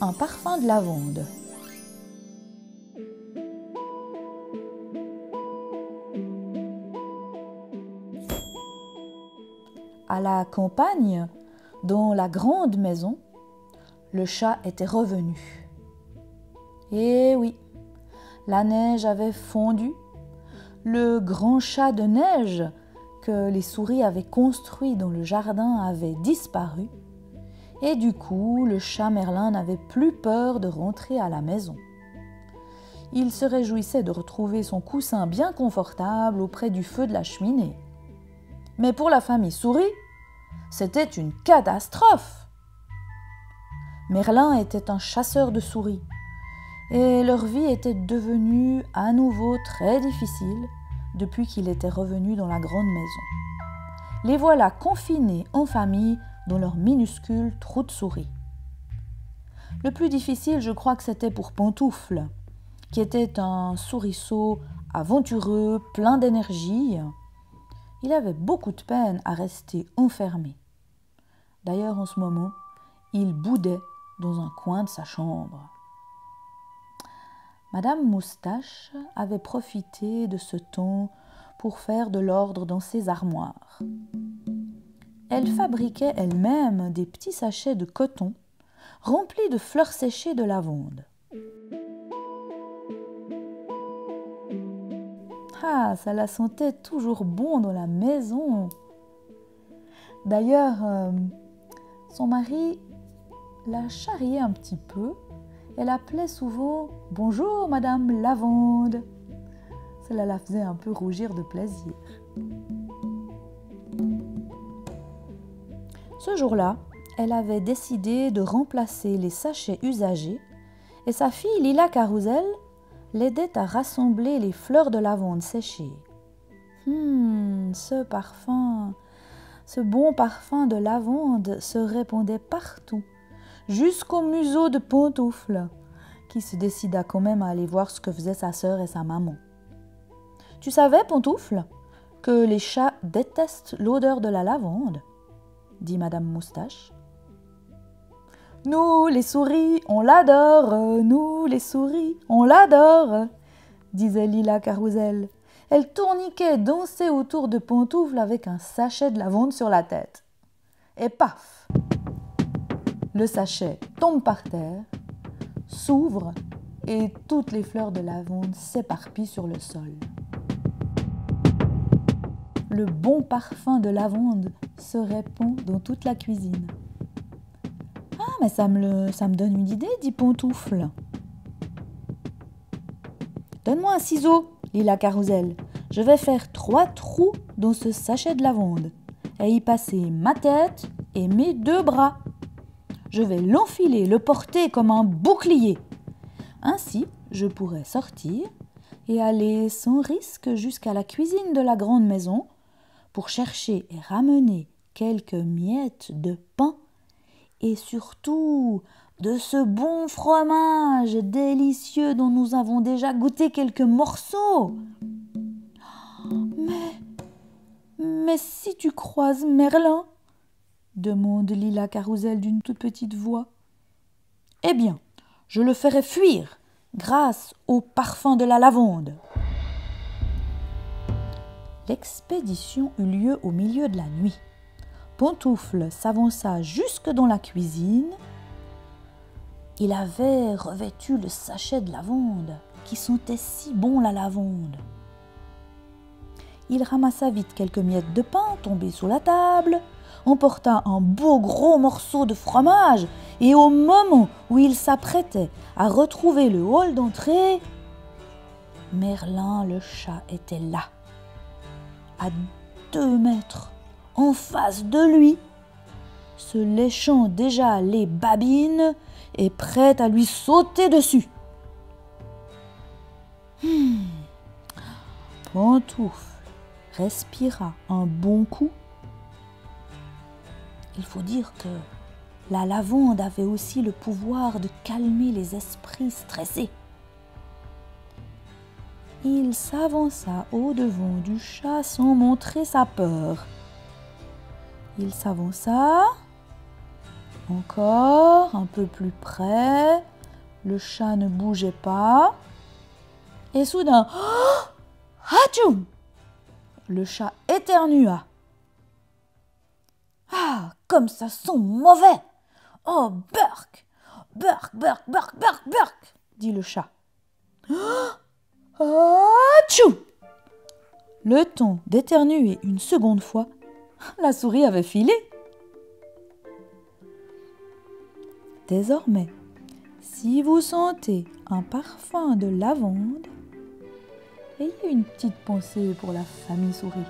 un parfum de lavande. À la campagne, dans la grande maison, le chat était revenu. Et oui, la neige avait fondu. Le grand chat de neige que les souris avaient construit dans le jardin avait disparu. Et du coup, le chat Merlin n'avait plus peur de rentrer à la maison. Il se réjouissait de retrouver son coussin bien confortable auprès du feu de la cheminée. Mais pour la famille souris, c'était une catastrophe. Merlin était un chasseur de souris et leur vie était devenue à nouveau très difficile depuis qu'il était revenu dans la grande maison. Les voilà confinés en famille dans leur minuscule trou de souris. Le plus difficile, je crois que c'était pour Pantoufle, qui était un souriceau aventureux, plein d'énergie. Il avait beaucoup de peine à rester enfermé. D'ailleurs, en ce moment, il boudait dans un coin de sa chambre. Madame Moustache avait profité de ce temps pour faire de l'ordre dans ses armoires. Elle fabriquait elle-même des petits sachets de coton remplis de fleurs séchées de lavande. Ah, ça la sentait toujours bon dans la maison. D'ailleurs, son mari la charriait un petit peu. Elle appelait souvent « Bonjour, Madame Lavande ». Cela la faisait un peu rougir de plaisir. Ce jour-là, elle avait décidé de remplacer les sachets usagés et sa fille Lila Carousel l'aidait à rassembler les fleurs de lavande séchées. Ce parfum, ce bon parfum de lavande se répandait partout, jusqu'au museau de Pantoufle, qui se décida quand même à aller voir ce que faisaient sa sœur et sa maman. « Tu savais, Pantoufle, que les chats détestent l'odeur de la lavande ?» dit Madame Moustache. « Nous, les souris, on l'adore, nous, les souris, on l'adore !» disait Lila Carousel. Elle tourniquait, dansait autour de Pantoufle avec un sachet de lavande sur la tête. Et paf! Le sachet tombe par terre, s'ouvre et toutes les fleurs de lavande s'éparpillent sur le sol. Le bon parfum de lavande se répand dans toute la cuisine. « Ah, mais ça me donne une idée, dit Pantoufle. « Donne-moi un ciseau, Lila Carousel. Je vais faire 3 trous dans ce sachet de lavande et y passer ma tête et mes 2 bras. Je vais l'enfiler, le porter comme un bouclier. Ainsi, je pourrai sortir et aller sans risque jusqu'à la cuisine de la grande maison pour chercher et ramener quelques miettes de pain et surtout de ce bon fromage délicieux dont nous avons déjà goûté quelques morceaux. Mais si tu croises Merlin, demande Lila Carousel d'une toute petite voix. Eh bien, je le ferai fuir grâce au parfum de la lavande. L'expédition eut lieu au milieu de la nuit. Pantoufle s'avança jusque dans la cuisine. Il avait revêtu le sachet de lavande qui sentait si bon la lavande. Il ramassa vite quelques miettes de pain tombées sous la table, emporta un beau gros morceau de fromage et au moment où il s'apprêtait à retrouver le hall d'entrée, Merlin le chat était là, à 2 mètres, en face de lui, se léchant déjà les babines et prêt à lui sauter dessus. Pantoufle respira un bon coup. Il faut dire que la lavande avait aussi le pouvoir de calmer les esprits stressés. Il s'avança au-devant du chat sans montrer sa peur. Il s'avança Encore, un peu plus près. Le chat ne bougeait pas. Et soudain, Hatchoum! Le chat éternua. Ah, comme ça sent mauvais! Oh, burk! Burk, burk, burk, burk, burk! Dit le chat. Hatchoum! Le temps d'éternuer une seconde fois, la souris avait filé. Désormais, si vous sentez un parfum de lavande, ayez une petite pensée pour la famille souris.